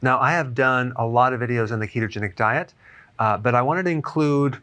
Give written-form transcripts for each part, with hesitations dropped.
Now, I have done a lot of videos on the ketogenic diet, but I wanted to include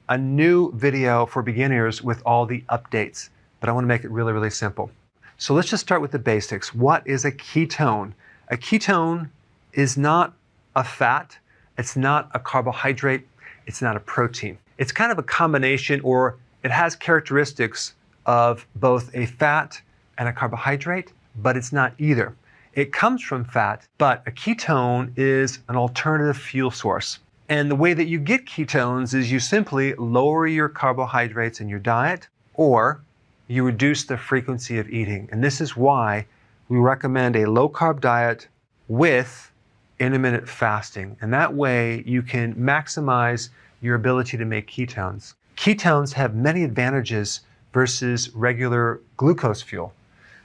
a new video for beginners with all the updates, but I want to make it really, really simple. So let's just start with the basics. What is a ketone? A ketone is not a fat, it's not a carbohydrate, it's not a protein. It's kind of a combination, or it has characteristics of both a fat and a carbohydrate, but it's not either. It comes from fat, but a ketone is an alternative fuel source. And the way that you get ketones is you simply lower your carbohydrates in your diet, or you reduce the frequency of eating. And this is why we recommend a low-carb diet with intermittent fasting. And that way you can maximize your ability to make ketones. Ketones have many advantages versus regular glucose fuel.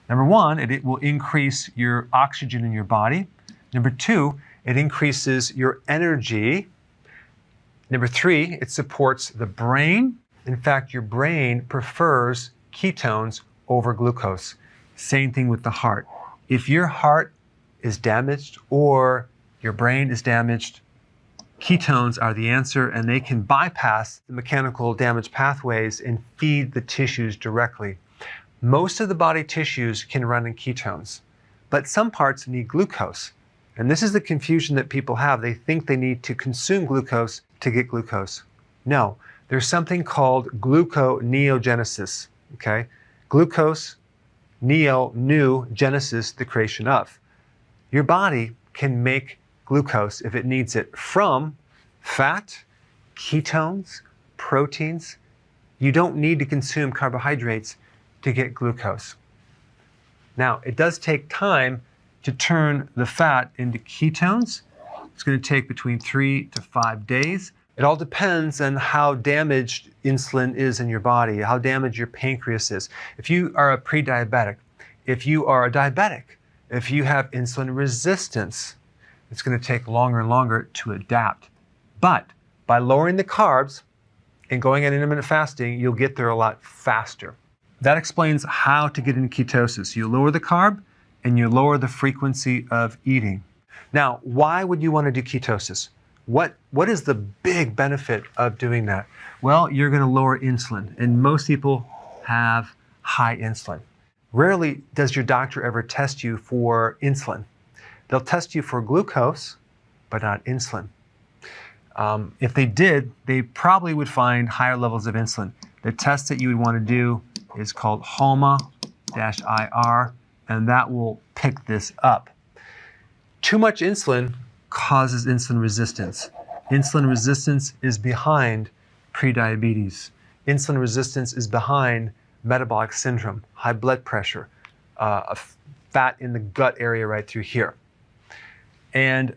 Number one, it will increase your oxygen in your body. Number two, it increases your energy. Number three, it supports the brain. In fact, your brain prefers ketones over glucose. Same thing with the heart. If your heart is damaged or your brain is damaged, ketones are the answer, and they can bypass the mechanical damage pathways and feed the tissues directly. Most of the body tissues can run in ketones, but some parts need glucose. And this is the confusion that people have. They think they need to consume glucose to get glucose. No, there's something called gluconeogenesis, okay? Glucose, new, genesis, the creation of. Your body can make glucose if it needs it from fat, ketones, proteins. You don't need to consume carbohydrates to get glucose. Now, it does take time to turn the fat into ketones. It's going to take between 3 to 5 days. It all depends on how damaged insulin is in your body, how damaged your pancreas is. If you are a pre-diabetic, if you are a diabetic, if you have insulin resistance, it's going to take longer and longer to adapt. But by lowering the carbs and going on intermittent fasting, you'll get there a lot faster. That explains how to get into ketosis. You lower the carb and you lower the frequency of eating. Now, why would you want to do ketosis? What is the big benefit of doing that? Well, you're going to lower insulin, and most people have high insulin. Rarely does your doctor ever test you for insulin. They'll test you for glucose, but not insulin. If they did, they probably would find higher levels of insulin. The test that you would want to do is called HOMA-IR, and that will pick this up. Too much insulin causes insulin resistance. Insulin resistance is behind prediabetes. Insulin resistance is behind metabolic syndrome, high blood pressure, fat in the gut area right through here. And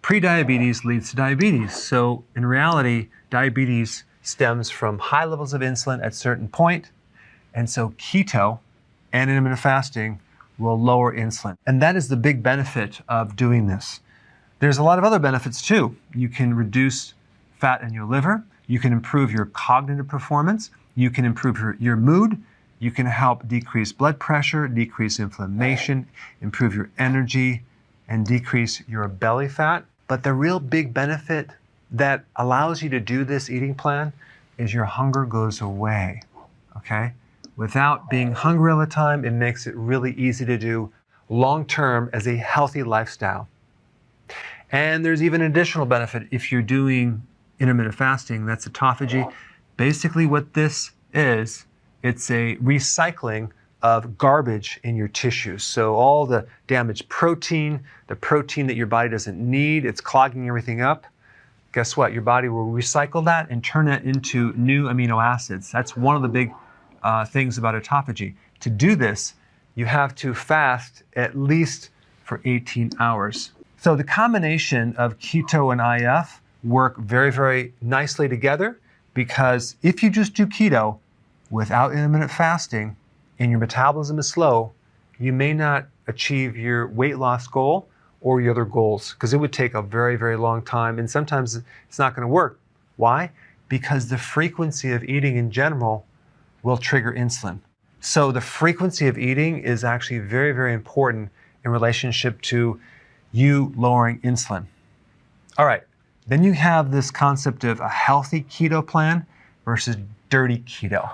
prediabetes leads to diabetes. So in reality, diabetes stems from high levels of insulin at a certain point. And so keto and intermittent fasting will lower insulin. And that is the big benefit of doing this. There's a lot of other benefits too. You can reduce fat in your liver. You can improve your cognitive performance. You can improve your mood. You can help decrease blood pressure, decrease inflammation, improve your energy, and decrease your belly fat. But the real big benefit that allows you to do this eating plan is your hunger goes away, okay? Without being hungry all the time, it makes it really easy to do long-term as a healthy lifestyle. And there's even an additional benefit if you're doing intermittent fasting, that's autophagy. Basically what this is, it's a recycling of garbage in your tissues. So all the damaged protein, the protein that your body doesn't need, it's clogging everything up. Guess what? Your body will recycle that and turn it into new amino acids. That's one of the big things about autophagy. To do this, you have to fast at least for 18 hours. So the combination of keto and IF work very, very nicely together, because if you just do keto without intermittent fasting and your metabolism is slow, you may not achieve your weight loss goal or your other goals, because it would take a very, very long time, and sometimes it's not going to work. Why? Because the frequency of eating in general will trigger insulin. So the frequency of eating is actually very, very important in relationship to you lowering insulin. All right, then you have this concept of a healthy keto plan versus dirty keto.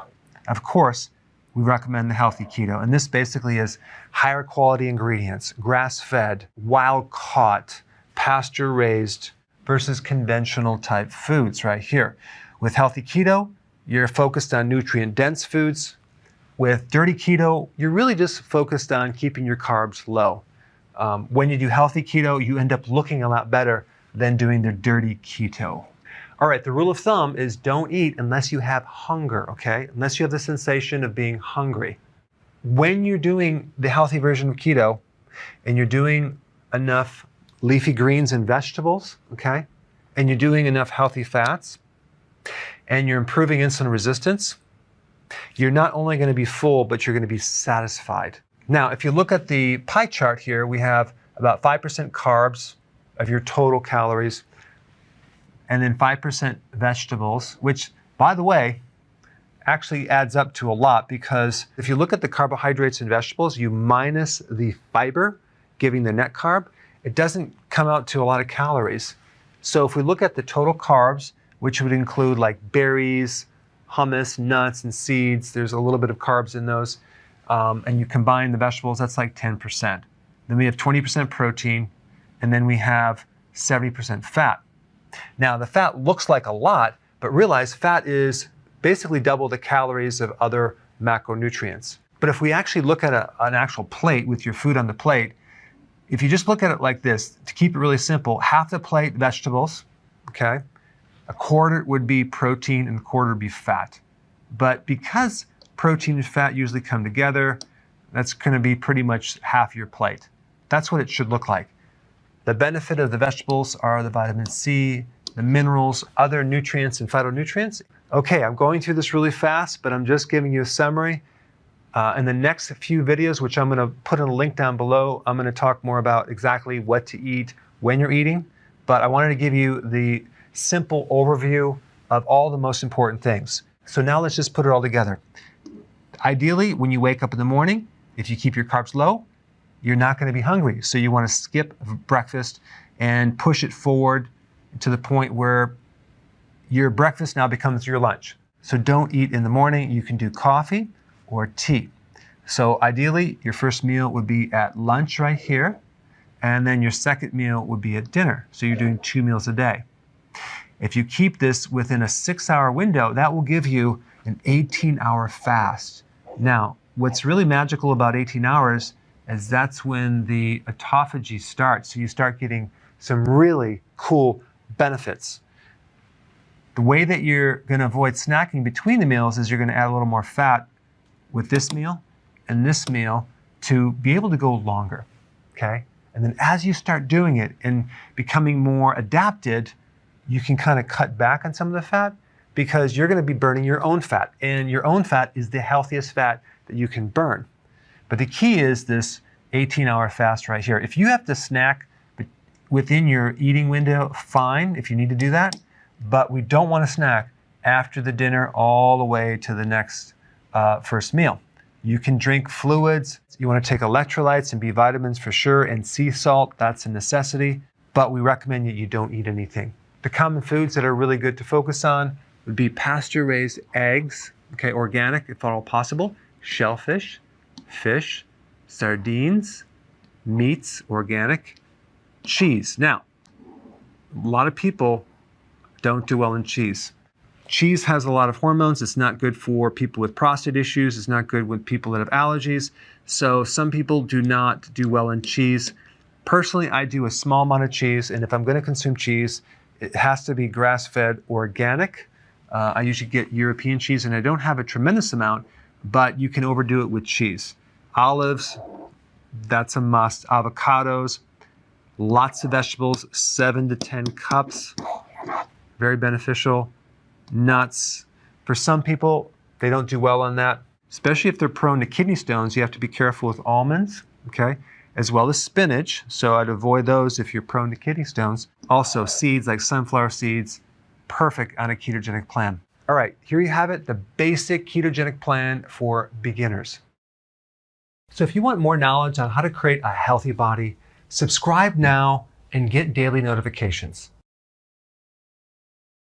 Of course, we recommend the healthy keto, and this basically is higher quality ingredients, grass-fed, wild-caught, pasture-raised versus conventional type foods right here. With healthy keto, you're focused on nutrient-dense foods. With dirty keto, you're really just focused on keeping your carbs low. When you do healthy keto, you end up looking a lot better than doing the dirty keto. All right, the rule of thumb is don't eat unless you have hunger, okay? Unless you have the sensation of being hungry. When you're doing the healthy version of keto and you're doing enough leafy greens and vegetables, okay? And you're doing enough healthy fats and you're improving insulin resistance, you're not only going to be full, but you're going to be satisfied. Now, if you look at the pie chart here, we have about 5% carbs of your total calories, and then 5% vegetables, which, by the way, actually adds up to a lot, because if you look at the carbohydrates and vegetables, you minus the fiber, giving the net carb, it doesn't come out to a lot of calories. So if we look at the total carbs, which would include like berries, hummus, nuts, and seeds, there's a little bit of carbs in those, and you combine the vegetables, that's like 10%. Then we have 20% protein, and then we have 70% fat. Now, the fat looks like a lot, but realize fat is basically double the calories of other macronutrients. But if we actually look at an actual plate with your food on the plate, if you just look at it like this, to keep it really simple, half the plate vegetables, okay? A quarter would be protein and a quarter would be fat. But because protein and fat usually come together, that's going to be pretty much half your plate. That's what it should look like. The benefit of the vegetables are the vitamin C, the minerals, other nutrients and phytonutrients. Okay, I'm going through this really fast, but I'm just giving you a summary. In the next few videos, which I'm going to put in a link down below, I'm going to talk more about exactly what to eat when you're eating. But I wanted to give you the simple overview of all the most important things. So now let's just put it all together. Ideally, when you wake up in the morning, if you keep your carbs low, you're not going to be hungry. So you want to skip breakfast and push it forward to the point where your breakfast now becomes your lunch. So don't eat in the morning. You can do coffee or tea. So ideally, your first meal would be at lunch right here, and then your second meal would be at dinner. So you're doing 2 meals a day. If you keep this within a 6-hour window, that will give you an 18-hour fast. Now, what's really magical about 18 hours is that's when the autophagy starts. So you start getting some really cool benefits. The way that you're going to avoid snacking between the meals is you're going to add a little more fat with this meal and this meal to be able to go longer, okay? And then as you start doing it and becoming more adapted, you can kind of cut back on some of the fat because you're going to be burning your own fat. And your own fat is the healthiest fat that you can burn. But the key is this 18-hour fast right here. If you have to snack within your eating window, fine, if you need to do that. But we don't want to snack after the dinner all the way to the next first meal. You can drink fluids. You want to take electrolytes and B vitamins for sure, and sea salt, that's a necessity. But we recommend that you don't eat anything. The common foods that are really good to focus on would be pasture-raised eggs, okay, organic if at all possible, shellfish, fish, sardines, meats, organic, cheese. Now, a lot of people don't do well in cheese. Cheese has a lot of hormones. It's not good for people with prostate issues. It's not good with people that have allergies. So some people do not do well in cheese. Personally, I do a small amount of cheese, and if I'm going to consume cheese, it has to be grass-fed organic. I usually get European cheese, and I don't have a tremendous amount, but you can overdo it with cheese. Olives, that's a must. Avocados, lots of vegetables, 7 to 10 cups, very beneficial. Nuts, for some people, they don't do well on that, especially if they're prone to kidney stones. You have to be careful with almonds, okay, as well as spinach. So I'd avoid those if you're prone to kidney stones. Also, seeds like sunflower seeds, perfect on a ketogenic plan. All right, here you have it, the basic ketogenic plan for beginners. So if you want more knowledge on how to create a healthy body, Subscribe now and get daily notifications.